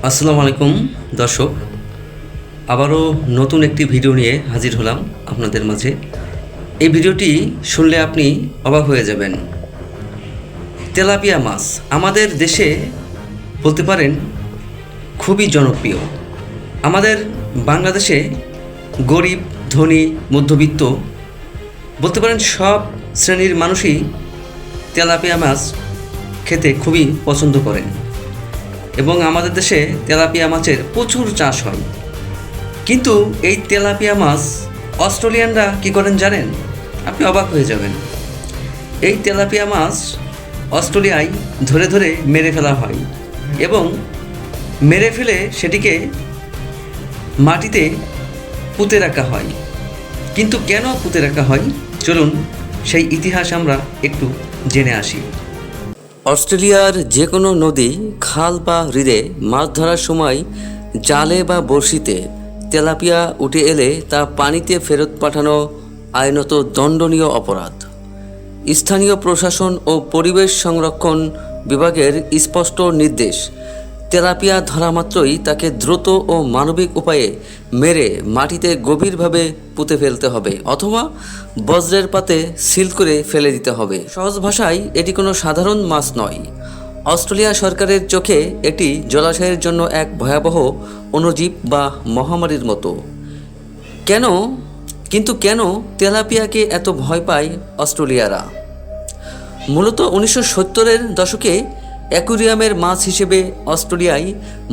আসসালামু আলাইকুম দর্শক, আবারও নতুন একটি ভিডিও নিয়ে হাজির হলাম আপনাদের মাঝে। এই ভিডিওটি শুনলে আপনি অবাক হয়ে যাবেন। তেলাপিয়া মাছ আমাদের দেশে বলতে পারেন খুবই জনপ্রিয়। আমাদের বাংলাদেশে গরিব, ধনী, মধ্যবিত্ত বলতে পারেন সব শ্রেণীর মানুষই তেলাপিয়া মাছ খেতে খুবই পছন্দ করেন এবং আমাদের দেশে তেলাপিয়া মাছের প্রচুর চাষ হয়। কিন্তু এই তেলাপিয়া মাছ অস্ট্রেলিয়ানরা কী করেন জানেন? আপনি অবাক হয়ে যাবেন। এই তেলাপিয়া মাছ অস্ট্রেলিয়ায় ধরে ধরে মেরে ফেলা হয় এবং মেরে ফেলে সেটিকে মাটিতে পুঁতে রাখা হয়। কিন্তু কেন পুঁতে রাখা হয়, চলুন সেই ইতিহাস আমরা একটু জেনে আসি। অস্ট্রেলিয়ার যে কোনো নদী, খাল বা হ্রদে মাছ ধরার সময় জালে বা বড়শিতে তেলাপিয়া উঠে এলে তা পানিতে ফেরত পাঠানো আইনত দণ্ডনীয় অপরাধ। স্থানীয় প্রশাসন ও পরিবেশ সংরক্ষণ বিভাগের স্পষ্ট নির্দেশ, তেলাপিয়া ধরা মাত্রই তাকে দ্রুত ও মানবিক উপায়ে মেরে মাটিতে গভীরভাবে পুঁতে ফেলতে হবে অথবা বজ্রের পাতে সিল করে ফেলে দিতে হবে। সহজ ভাষায় এটি কোনো সাধারণ মাছ নয়। অস্ট্রেলিয়া সরকারের চোখে এটি জলাশয়ের জন্য এক ভয়াবহ অণুজীব বা মহামারীর মতো। কেন তেলাপিয়াকে এত ভয় পায় অস্ট্রেলিয়ারা? মূলত 1970-এর দশকে অ্যাকুরিয়ামের মাছ হিসেবে অস্ট্রেলিয়ায়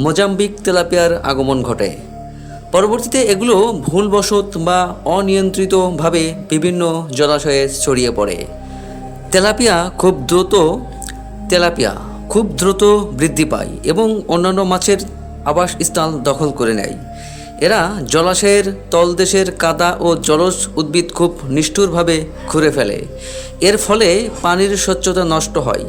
মোজাম্বিক তেলাপিয়ার আগমন ঘটে। পরবর্তীতে এগুলো ভুলবশত বা অনিয়ন্ত্রিতভাবে বিভিন্ন জলাশয়ে ছড়িয়ে পড়ে। তেলাপিয়া খুব দ্রুত বৃদ্ধি পায় এবং অন্যান্য মাছের আবাসস্থল দখল করে নেয়। এরা জলাশয়ের তলদেশের কাদা ও জলজ উদ্ভিদ খুব নিষ্ঠুরভাবে খুঁড়ে ফেলে। এর ফলে পানির স্বচ্ছতা নষ্ট হয়,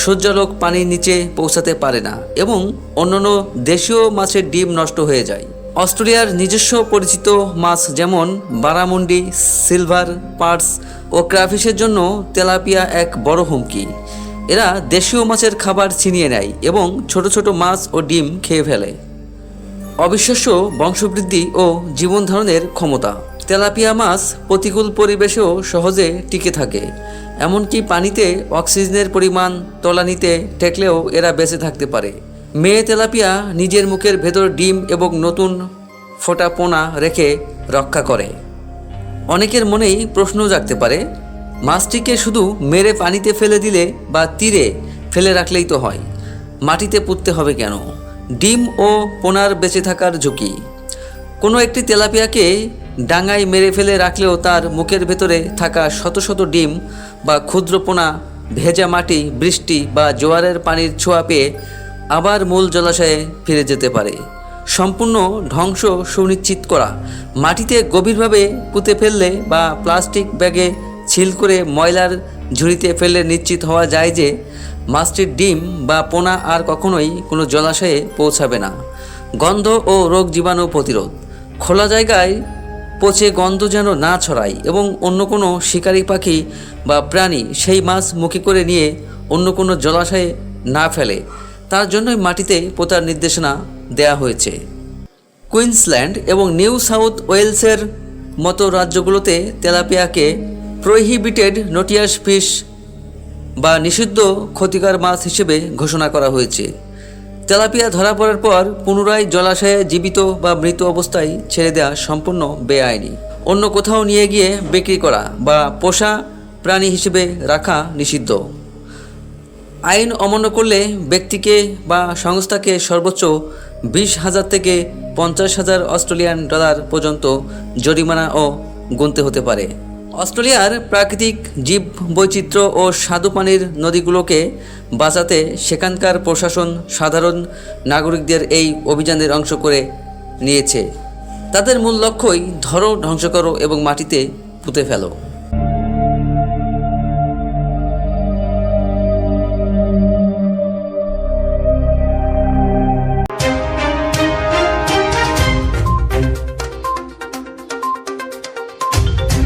সূর্যালোক পানির নিচে পৌঁছাতে পারে না এবং অন্যান্য দেশীয় মাছের ডিম নষ্ট হয়ে যায়। অস্ট্রেলিয়ার নিজস্ব পরিচিত মাছ যেমন বারামুন্ডি, সিলভার পার্স ও ক্রাফিশের জন্য তেলাপিয়া এক বড় হুমকি। এরা দেশীয় মাছের খাবার ছিনিয়ে নেয় এবং ছোট ছোট মাছ ও ডিম খেয়ে ফেলে। অবিশ্বাস্য বংশবৃদ্ধি ও জীবন ধারণের ক্ষমতা। তেলাপিয়া মাছ প্রতিকূল পরিবেশেও সহজে টিকে থাকে, এমনকি পানিতে অক্সিজেনের পরিমাণ তলানিতে ঠেকলেও এরা বেঁচে থাকতে পারে। মেয়ে তেলাপিয়া নিজের মুখের ভেতর ডিম এবং নতুন ফোটা পোনা রেখে রক্ষা করে। অনেকের মনেই প্রশ্ন জাগতে পারে, মাছটিকে শুধু মেরে পানিতে ফেলে দিলে বা তীরে ফেলে রাখলেই তো হয়, মাটিতে পুঁততে হবে কেন? ডিম ও পোনার বেঁচে থাকার ঝুঁকি। কোনো একটি তেলাপিয়াকে ডাঙায় মেরে ফেলে রাখলেও তার মুখের ভেতরে থাকা শত শত ডিম বা ক্ষুদ্র পোনা ভেজা মাটি, বৃষ্টি বা জোয়ারের পানির ছোঁয়া পেয়ে আবার মূল জলাশয়ে ফিরে যেতে পারে। সম্পূর্ণ ধ্বংস সুনিশ্চিত করা। মাটিতে গভীরভাবে পুঁতে ফেললে বা প্লাস্টিক ব্যাগে ছিল করে ময়লার ঝুড়িতে ফেললে নিশ্চিত হওয়া যায় যে মাছটির ডিম বা পোনা আর কখনোই কোনো জলাশয়ে পৌঁছাবে না। গন্ধ ও রোগ জীবাণু প্রতিরোধ। খোলা জায়গায় পচে গন্ধ যেন না ছড়ায় এবং অন্য কোনো শিকারী পাখি বা প্রাণী সেই মাছ মুখে করে নিয়ে অন্য কোনো জলাশয়ে না ফেলে, তার জন্যই মাটিতে পোঁতার নির্দেশনা দেয়া হয়েছে। কুইন্সল্যান্ড এবং নিউ সাউথ ওয়েলসের মতো রাজ্যগুলোতে তেলাপিয়াকে প্রোহিবিটেড নোটিয়াস ফিশ বা নিষিদ্ধ ক্ষতিকর মাছ হিসেবে ঘোষণা করা হয়েছে। তেলাপিয়া ধরা পড়ার পর পুনরায় জলাশয়ে জীবিত বা মৃত অবস্থায় ছেড়ে দেওয়া সম্পূর্ণ বেআইনি। অন্য কোথাও নিয়ে গিয়ে বিক্রি করা বা পোষা প্রাণী হিসেবে রাখা নিষিদ্ধ। আইন অমান্য করলে ব্যক্তিকে বা সংস্থাকে সর্বোচ্চ 20,000 থেকে 50,000 অস্ট্রেলিয়ান ডলার পর্যন্ত জরিমানা ও গুনতে হতে পারে। অস্ট্রেলিয়ার প্রাকৃতিক জীব বৈচিত্র্য ও স্বাদু পানির নদীগুলোকে বাঁচাতে সেখানকার প্রশাসন সাধারণ নাগরিকদের এই অভিযানের অংশ করে নিয়েছে। তাদের মূল লক্ষ্যই ধরো, ধ্বংস করো এবং মাটিতে পুঁতে ফেলো।